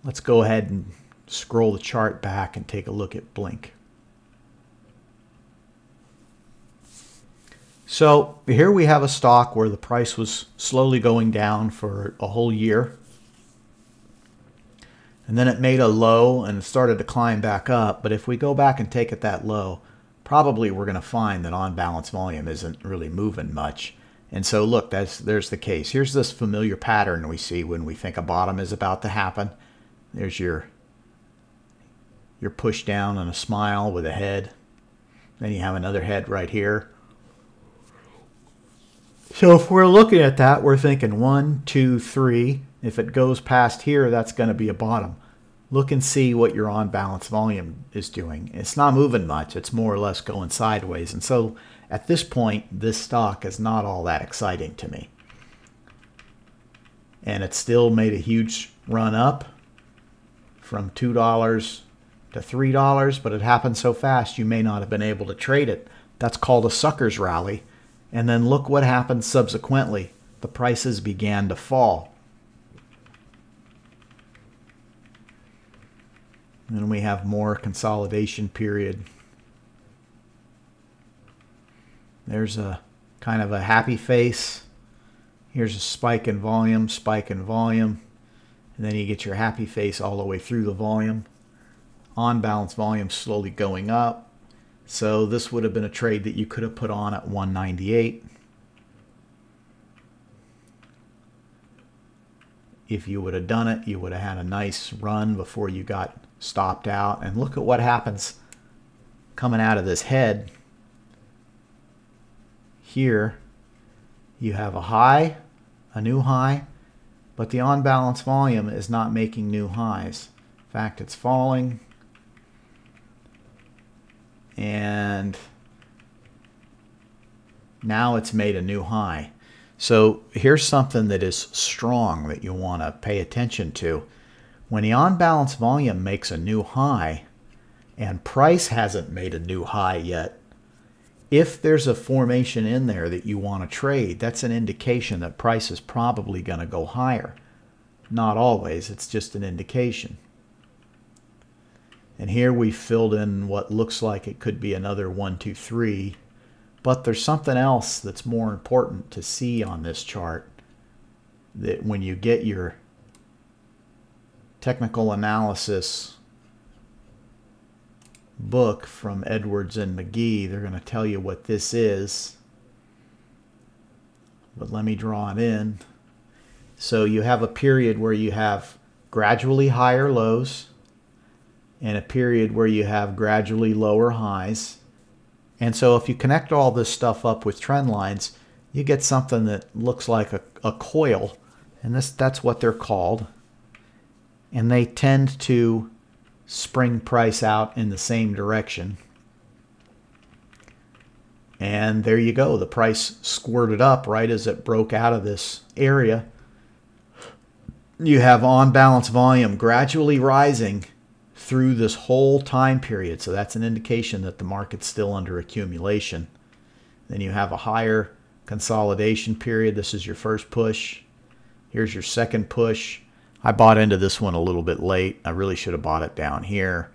Let's go ahead and scroll the chart back and take a look at BLNK. So here we have a stock where the price was slowly going down for a whole year. And then it made a low and it started to climb back up. But if we go back and take it that low, probably we're going to find that on balance volume isn't really moving much. And so look, there's the case. Here's this familiar pattern we see when we think a bottom is about to happen. There's your push down and a smile with a head. Then you have another head right here. So if we're looking at that, we're thinking 1, 2, 3. If it goes past here, that's going to be a bottom. Look and see what your on balance volume is doing. It's not moving much. It's more or less going sideways. And so at this point, this stock is not all that exciting to me. And it still made a huge run up from $2 to $3, but it happened so fast you may not have been able to trade it. That's called a sucker's rally. And then look what happened subsequently. The prices began to fall. And we have more consolidation period. There's a kind of a happy face. Here's a spike in volume, and then you get your happy face all the way through the volume. On balance volume slowly going up. So this would have been a trade that you could have put on at 198. If you would have done it, you would have had a nice run before you got stopped out. And look at what happens coming out of this head. Here you have a high, a new high, but the on balance volume is not making new highs. In fact, it's falling. And now it's made a new high. So here's something that is strong that you want to pay attention to. When the on balance volume makes a new high and price hasn't made a new high yet, if there's a formation in there that you want to trade, that's an indication that price is probably going to go higher. Not always, it's just an indication. And here we filled in what looks like it could be another 1, 2, 3. But there's something else that's more important to see on this chart. That when you get your technical analysis book from Edwards and McGee, they're going to tell you what this is. But let me draw it in. So you have a period where you have gradually higher lows and a period where you have gradually lower highs. And so if you connect all this stuff up with trend lines, you get something that looks like a coil. And that's what they're called. And they tend to spring price out in the same direction. And there you go. The price squirted up right as it broke out of this area. You have on balance volume gradually rising through this whole time period. So that's an indication that the market's still under accumulation. Then you have a higher consolidation period. This is your first push. Here's your second push. I bought into this one a little bit late. I really should have bought it down here.